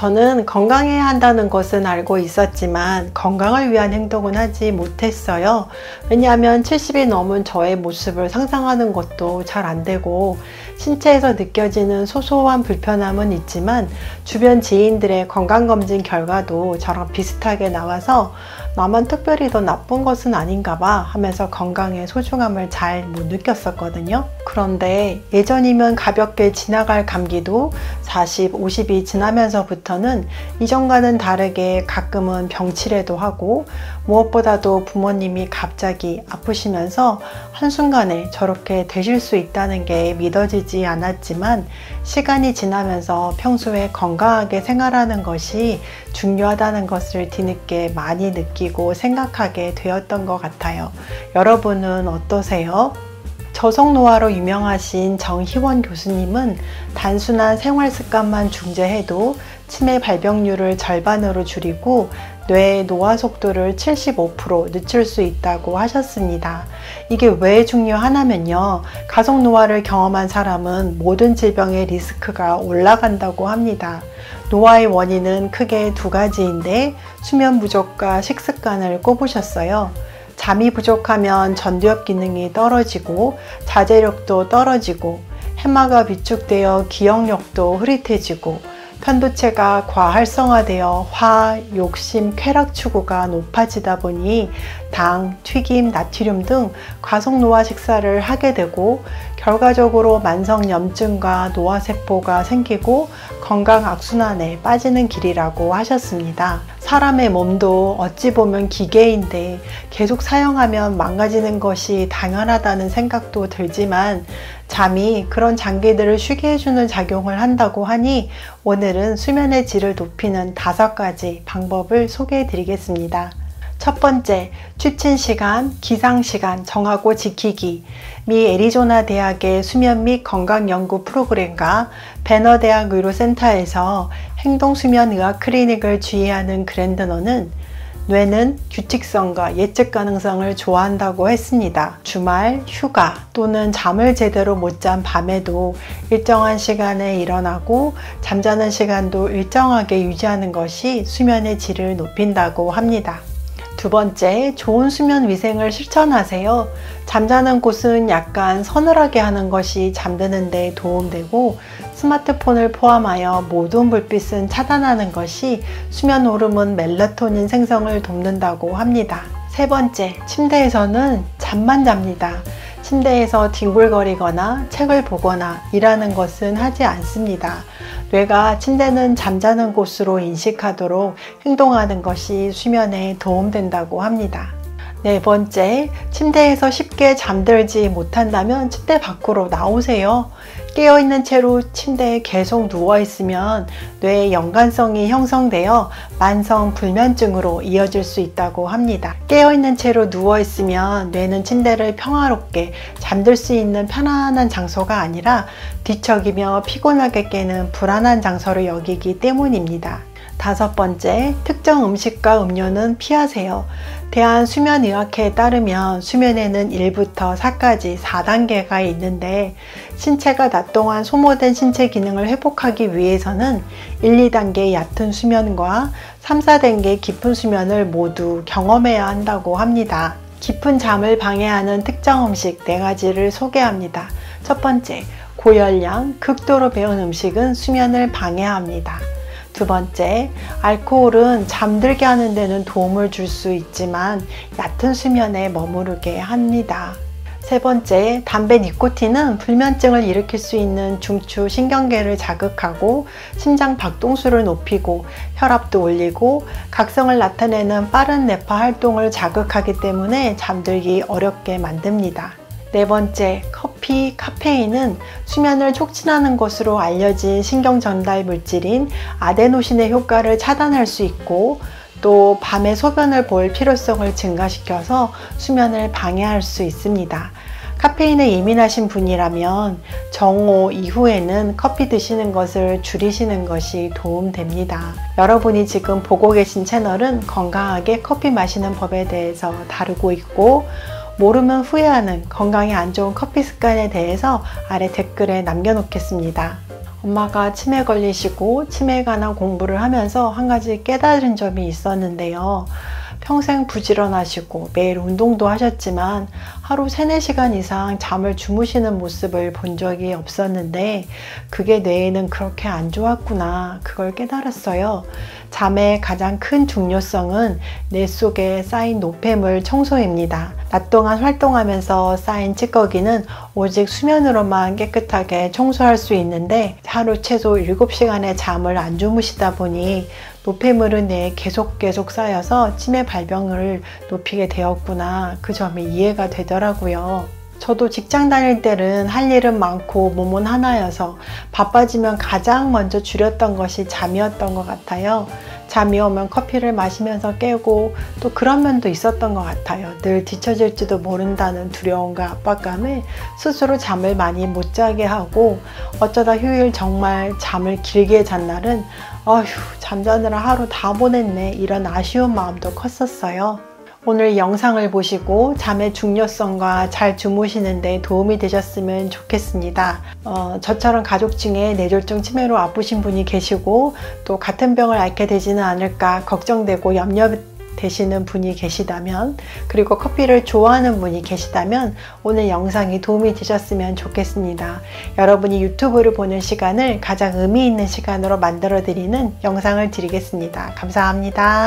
저는 건강해야 한다는 것은 알고 있었지만 건강을 위한 행동은 하지 못했어요. 왜냐하면 70이 넘은 저의 모습을 상상하는 것도 잘 안 되고 신체에서 느껴지는 소소한 불편함은 있지만 주변 지인들의 건강검진 결과도 저랑 비슷하게 나와서 나만 특별히 더 나쁜 것은 아닌가 봐 하면서 건강의 소중함을 잘 못 느꼈었거든요. 그런데 예전이면 가볍게 지나갈 감기도 40, 50이 지나면서부터는 이전과는 다르게 가끔은 병치레도 하고 무엇보다도 부모님이 갑자기 아프시면서 한순간에 저렇게 되실 수 있다는 게 믿어지지 않았지만 시간이 지나면서 평소에 건강하게 생활하는 것이 중요하다는 것을 뒤늦게 많이 느끼고 생각하게 되었던 것 같아요. 여러분은 어떠세요? 저속노화로 유명하신 정희원 교수님은 단순한 생활 습관만 중재해도 치매 발병률을 절반으로 줄이고 뇌의 노화 속도를 75% 늦출 수 있다고 하셨습니다. 이게 왜 중요하냐면요. 가속노화를 경험한 사람은 모든 질병의 리스크가 올라간다고 합니다. 노화의 원인은 크게 두 가지인데 수면 부족과 식습관을 꼽으셨어요. 잠이 부족하면 전두엽 기능이 떨어지고 자제력도 떨어지고 해마가 위축되어 기억력도 흐릿해지고 편도체가 과활성화되어 화, 욕심, 쾌락 추구가 높아지다 보니 당, 튀김, 나트륨 등 과속노화 식사를 하게 되고 결과적으로 만성염증과 노화세포가 생기고 건강 악순환에 빠지는 길이라고 하셨습니다. 사람의 몸도 어찌 보면 기계인데 계속 사용하면 망가지는 것이 당연하다는 생각도 들지만 잠이 그런 장기들을 쉬게 해주는 작용을 한다고 하니 오늘은 수면의 질을 높이는 5가지 방법을 소개해 드리겠습니다. 첫 번째, 취침 시간, 기상 시간 정하고 지키기. 미 애리조나 대학의 수면 및 건강 연구 프로그램과 배너 대학 의료센터에서 행동수면의학 클리닉을 지휘하는 그랜드너는 뇌는 규칙성과 예측 가능성을 좋아한다고 했습니다. 주말, 휴가 또는 잠을 제대로 못 잔 밤에도 일정한 시간에 일어나고 잠자는 시간도 일정하게 유지하는 것이 수면의 질을 높인다고 합니다. 두 번째, 좋은 수면 위생을 실천하세요. 잠자는 곳은 약간 서늘하게 하는 것이 잠드는 데 도움되고 스마트폰을 포함하여 모든 불빛은 차단하는 것이 수면 호르몬 멜라토닌 생성을 돕는다고 합니다. 세 번째, 침대에서는 잠만 잡니다. 침대에서 뒹굴거리거나 책을 보거나 일하는 것은 하지 않습니다. 뇌가 침대는 잠자는 곳으로 인식하도록 행동하는 것이 수면에 도움된다고 합니다. 네 번째, 침대에서 쉽게 잠들지 못한다면 침대 밖으로 나오세요. 깨어있는 채로 침대에 계속 누워있으면 뇌의 연관성이 형성되어 만성 불면증으로 이어질 수 있다고 합니다. 깨어있는 채로 누워있으면 뇌는 침대를 평화롭게 잠들 수 있는 편안한 장소가 아니라 뒤척이며 피곤하게 깨는 불안한 장소로 여기기 때문입니다. 다섯 번째, 특정 음식과 음료는 피하세요. 대한수면의학회에 따르면 수면에는 1부터 4까지 4단계가 있는데 신체가 낮 동안 소모된 신체 기능을 회복하기 위해서는 1, 2단계 얕은 수면과 3, 4단계 깊은 수면을 모두 경험해야 한다고 합니다. 깊은 잠을 방해하는 특정 음식 4가지를 소개합니다. 첫 번째, 고열량, 극도로 매운 음식은 수면을 방해합니다. 두 번째, 알코올은 잠들게 하는 데는 도움을 줄 수 있지만 얕은 수면에 머무르게 합니다. 세 번째, 담배 니코틴은 불면증을 일으킬 수 있는 중추 신경계를 자극하고 심장 박동수를 높이고 혈압도 올리고 각성을 나타내는 빠른 뇌파 활동을 자극하기 때문에 잠들기 어렵게 만듭니다. 네 번째, 커피, 카페인은 수면을 촉진하는 것으로 알려진 신경 전달 물질인 아데노신의 효과를 차단할 수 있고 또 밤에 소변을 볼 필요성을 증가시켜서 수면을 방해할 수 있습니다. 카페인에 예민하신 분이라면 정오 이후에는 커피 드시는 것을 줄이시는 것이 도움됩니다. 여러분이 지금 보고 계신 채널은 건강하게 커피 마시는 법에 대해서 다루고 있고 모르면 후회하는 건강에 안 좋은 커피 습관에 대해서 아래 댓글에 남겨놓겠습니다. 엄마가 치매 걸리시고 치매에 관한 공부를 하면서 한 가지 깨달은 점이 있었는데요. 평생 부지런하시고 매일 운동도 하셨지만 하루 3-4시간 이상 잠을 주무시는 모습을 본 적이 없었는데 그게 뇌에는 그렇게 안 좋았구나, 그걸 깨달았어요. 잠의 가장 큰 중요성은 뇌 속에 쌓인 노폐물 청소입니다. 낮 동안 활동하면서 쌓인 찌꺼기는 오직 수면으로만 깨끗하게 청소할 수 있는데 하루 최소 7시간의 잠을 안 주무시다 보니 노폐물은 뇌에 계속 쌓여서 치매 발병을 높이게 되었구나, 그 점이 이해가 되더라고요. 저도 직장 다닐 때는 할 일은 많고 몸은 하나여서 바빠지면 가장 먼저 줄였던 것이 잠이었던 것 같아요. 잠이 오면 커피를 마시면서 깨고 또 그런 면도 있었던 것 같아요. 늘 뒤처질지도 모른다는 두려움과 압박감에 스스로 잠을 많이 못 자게 하고 어쩌다 휴일 정말 잠을 길게 잔 날은 어휴, 잠자느라 하루 다 보냈네, 이런 아쉬운 마음도 컸었어요. 오늘 영상을 보시고 잠의 중요성과 잘 주무시는 데 도움이 되셨으면 좋겠습니다. 저처럼 가족 중에 뇌졸중 치매로 아프신 분이 계시고 또 같은 병을 앓게 되지는 않을까 걱정되고 염려되시는 분이 계시다면, 그리고 커피를 좋아하는 분이 계시다면 오늘 영상이 도움이 되셨으면 좋겠습니다. 여러분이 유튜브를 보는 시간을 가장 의미 있는 시간으로 만들어 드리는 영상을 드리겠습니다. 감사합니다.